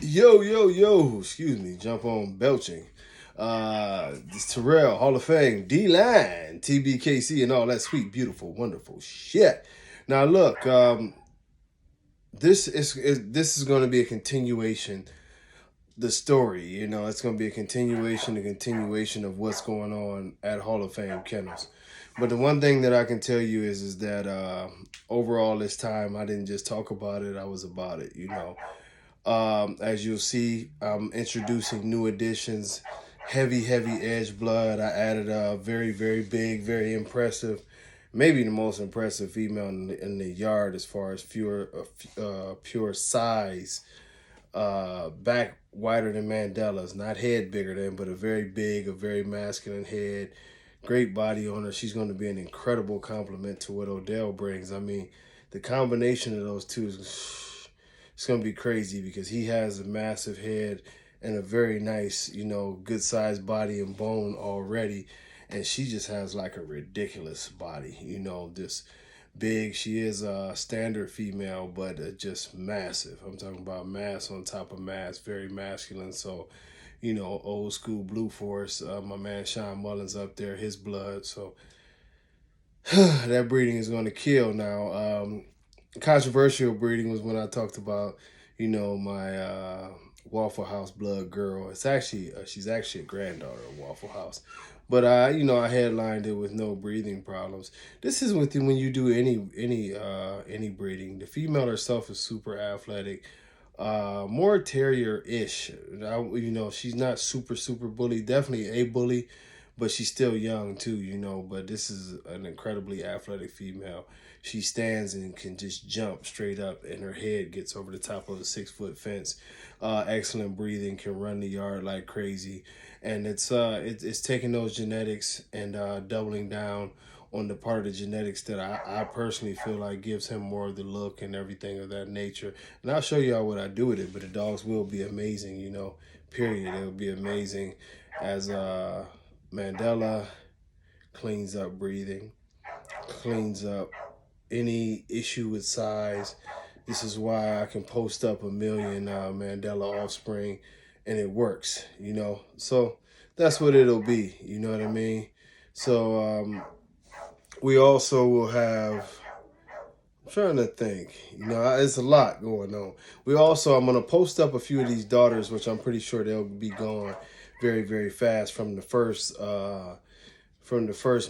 Yo, excuse me, jump on belching. This Terrell, Hall of Fame, Dline, tbkc, and all that sweet, beautiful, wonderful shit. Now look, this is going to be a continuation. The story, it's going to be a continuation of what's going on at Hall of Fame Kennels. But the one thing that I can tell you is that overall this time I didn't just talk about it, I was about it. As you'll see, I'm introducing new additions, heavy edge blood. I added a very, very big, very impressive, maybe the most impressive female in the yard as far as pure size. Back wider than Mandela's, not head bigger than, but a very big, a very masculine head. Great body on her. She's going to be an incredible complement to what Odell brings. I mean, the combination of those two is it's going to be crazy because he has a massive head and a very nice, good sized body and bone already. And she just has like a ridiculous body, this big. She is a standard female, but just massive. I'm talking about mass on top of mass, very masculine. So, old school Blue Force. My man Sean Mullins up there, his blood. So that breeding is going to kill now. Controversial breeding was when I talked about, my Waffle House blood girl. It's actually she's actually a granddaughter of Waffle House, but I headlined it with no breathing problems. This is with when you do any breeding. The female herself is super athletic, more terrier-ish. She's not super bully. Definitely a bully, but she's still young too. But this is an incredibly athletic female. She stands and can just jump straight up, and her head gets over the top of a 6-foot fence. Excellent breathing, can run the yard like crazy, and it's taking those genetics and doubling down on the part of the genetics that I personally feel like gives him more of the look and everything of that nature. And I'll show y'all what I do with it, but the dogs will be amazing, period. It'll be amazing as Mandela cleans up breathing, cleans up any issue with size. This is why I can post up 1 million Mandela offspring and it works, So that's what it'll be, you know what I mean? So we also will have, I'm trying to think, it's a lot going on. I'm going to post up a few of these daughters, which I'm pretty sure they'll be gone very, very fast from the first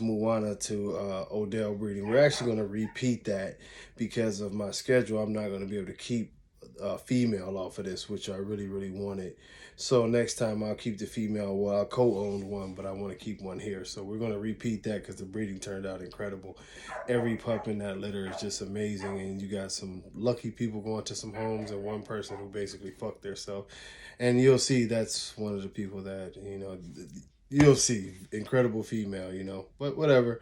Moana to Odell breeding. We're actually going to repeat that because of my schedule. I'm not going to be able to keep a female off of this, which I really, really wanted. So next time I'll keep the female. Well, I co-owned one, but I want to keep one here. So we're going to repeat that because the breeding turned out incredible. Every pup in that litter is just amazing. And you got some lucky people going to some homes and one person who basically fucked theirself. And you'll see that's one of the people that, you'll see. Incredible female, but whatever.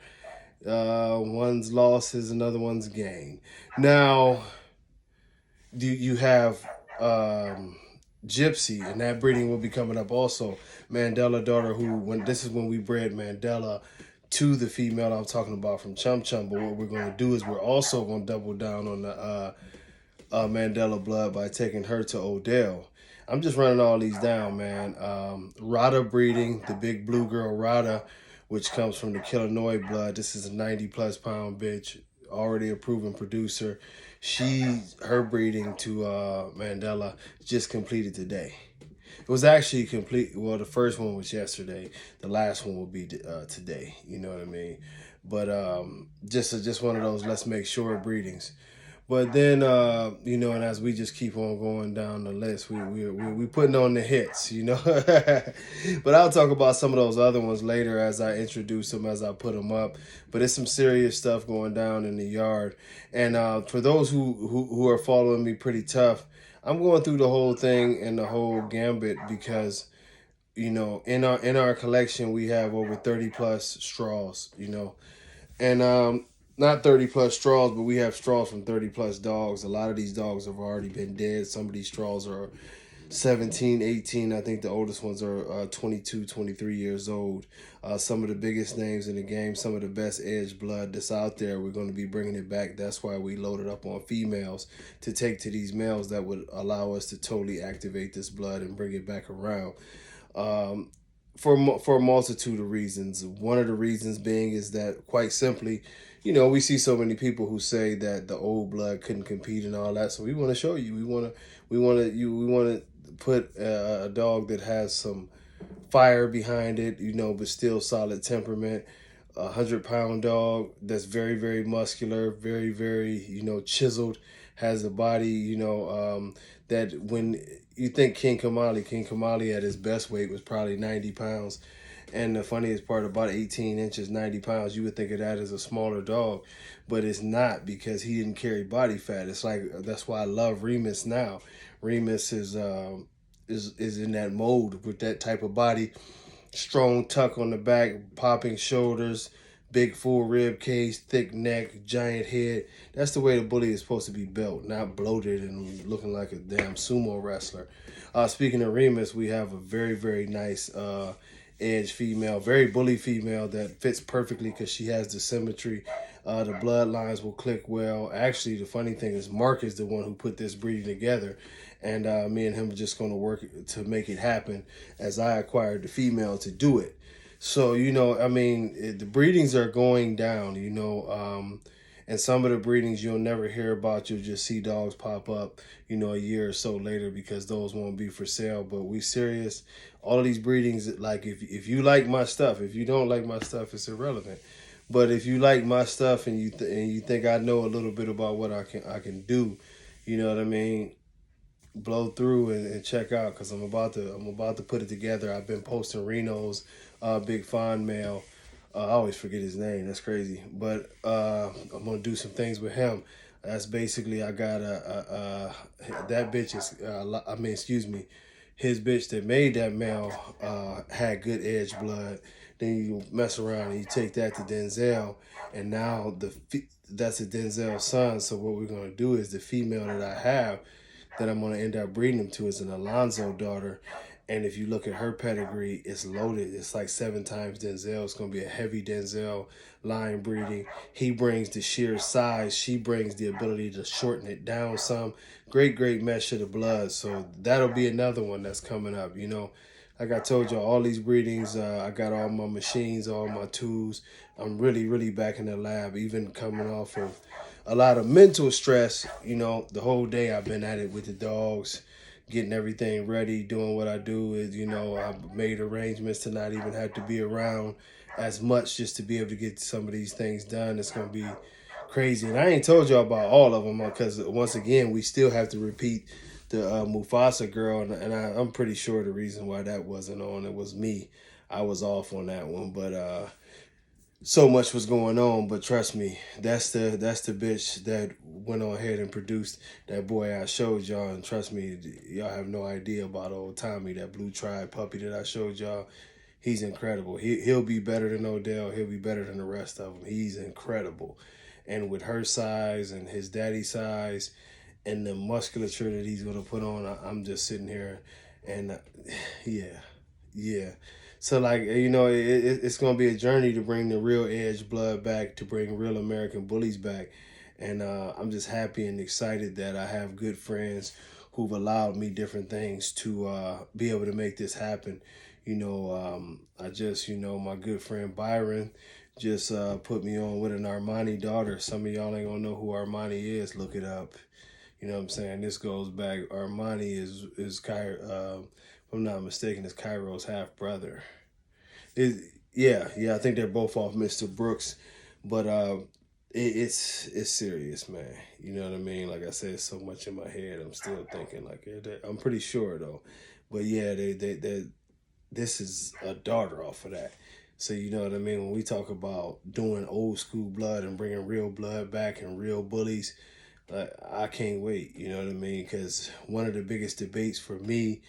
One's loss is another one's gain. Now, you have Gypsy, and that breeding will be coming up also. Mandela daughter, this is when we bred Mandela to the female I'm talking about from Chum Chum. But what we're going to do is we're also going to double down on the Mandela blood by taking her to Odell. I'm just running all these down, man. Rada breeding, the big blue girl Rada, which comes from the Illinois blood. This is a 90+ pound bitch, already a proven producer. Her breeding to Mandela just completed today. It was actually complete. Well, the first one was yesterday. The last one will be today. You know what I mean? But just one of those let's make sure breedings. But then, and as we just keep on going down the list, we putting on the hits, But I'll talk about some of those other ones later as I introduce them, as I put them up. But it's some serious stuff going down in the yard. And for those who are following me pretty tough, I'm going through the whole thing and the whole gambit because, in our collection, we have over 30+ straws, and not 30+ straws, but we have straws from 30+ dogs. A lot of these dogs have already been dead. Some of these straws are 17, 18. I think the oldest ones are 22, 23 years old. Some of the biggest names in the game, some of the best edge blood that's out there. We're going to be bringing it back. That's why we loaded up on females to take to these males that would allow us to totally activate this blood and bring it back around. Um, for a multitude of reasons. One of the reasons being is that, quite simply, we see so many people who say that the old blood couldn't compete and all that. So we want to show you. We want to put a dog that has some fire behind it, but still solid temperament. 100-pound dog that's very, very muscular, very, very, chiseled, has a body, that when you think King Kamali at his best weight was probably 90 pounds. And the funniest part, about 18 inches, 90 pounds, you would think of that as a smaller dog, but it's not, because he didn't carry body fat. It's like, that's why I love Remus now. Remus is in that mold with that type of body. Strong tuck on the back, popping shoulders, big full rib cage, thick neck, giant head. That's the way the bully is supposed to be built, not bloated and looking like a damn sumo wrestler. Speaking of Remus, we have a very, very nice edge female, very bully female that fits perfectly because she has the symmetry. The bloodlines will click well. Actually, the funny thing is Mark is the one who put this breeding together, and me and him are just going to work to make it happen as I acquired the female to do it. So, the breedings are going down, and some of the breedings you'll never hear about. You'll just see dogs pop up, a year or so later, because those won't be for sale. But we serious. All of these breedings, like, if you like my stuff, if you don't like my stuff, it's irrelevant. But if you like my stuff and you think I know a little bit about what I can do, you know what I mean, blow through and check out, because I'm about to put it together. I've been posting Reno's big fawn male. I always forget his name. That's crazy. But I'm gonna do some things with him. That's basically, I got that bitch is excuse me, his bitch that made that male had good edge blood. Then you mess around and you take that to Denzel, and now that's a Denzel son. So what we're gonna do is the female that I have, that I'm gonna end up breeding him to, is an Alonzo daughter. And if you look at her pedigree, it's loaded. It's like 7 times Denzel. It's going to be a heavy Denzel line breeding. He brings the sheer size. She brings the ability to shorten it down some. Great, great mesh of the blood. So that'll be another one that's coming up. Like I told y'all, all these breedings, I got all my machines, all my tools. I'm really, really back in the lab, even coming off of a lot of mental stress. The whole day I've been at it with the dogs, getting everything ready, doing what I do. Is, I've made arrangements to not even have to be around as much, just to be able to get some of these things done. It's going to be crazy. And I ain't told y'all about all of them, because once again, we still have to repeat the Mufasa girl. And I'm pretty sure the reason why that wasn't on, it was me. I was off on that one. But so much was going on, but trust me, that's the bitch that went on ahead and produced that boy I showed y'all. And trust me, y'all have no idea about old Tommy, that blue tribe puppy that I showed y'all. He's incredible. He'll be better than Odell. He'll be better than the rest of them. He's incredible. And with her size and his daddy size and the musculature that he's going to put on, I'm just sitting here and yeah. So, like, it's going to be a journey to bring the real edge blood back, to bring real American bullies back. And I'm just happy and excited that I have good friends who've allowed me different things to be able to make this happen. I just, my good friend Byron just put me on with an Armani daughter. Some of y'all ain't going to know who Armani is. Look it up. You know what I'm saying? This goes back. Armani is if I'm not mistaken, is Cairo's half brother. Yeah, I think they're both off Mr. Brooks, but it's serious, man. You know what I mean? Like I said, so much in my head. I'm still thinking, like, I'm pretty sure though, but yeah, this is a daughter off of that. So you know what I mean? When we talk about doing old school blood and bringing real blood back and real bullies, I can't wait. You know what I mean? Because one of the biggest debates for me,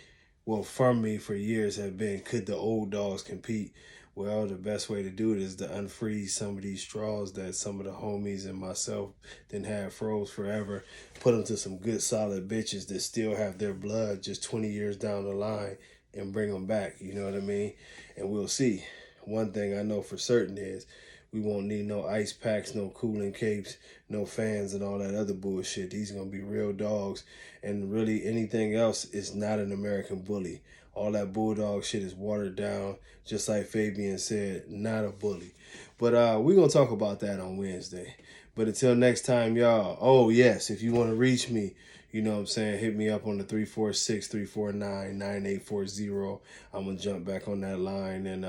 well, from me for years, have been, could the old dogs compete Well, the best way to do it is to unfreeze some of these straws that some of the homies and myself didn't have froze forever. Put them to some good solid bitches that still have their blood just 20 years down the line and bring them back. You know what I mean? And we'll see. One thing I know for certain is we won't need no ice packs, no cooling capes, no fans, and all that other bullshit. These are going to be real dogs. And really anything else is not an American bully. All that bulldog shit is watered down, just like Fabian said, not a bully. But we're going to talk about that on Wednesday. But until next time, y'all, oh, yes, if you want to reach me, you know what I'm saying, hit me up on the 346-349-9840. I'm going to jump back on that line. And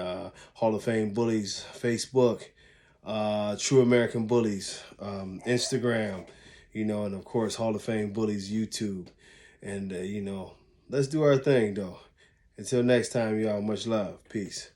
Hall of Fame Bullies, Facebook, True American Bullies, Instagram, you know, and of course, Hall of Fame Bullies, YouTube. And, you know, let's do our thing, though. Until next time, y'all, much love. Peace.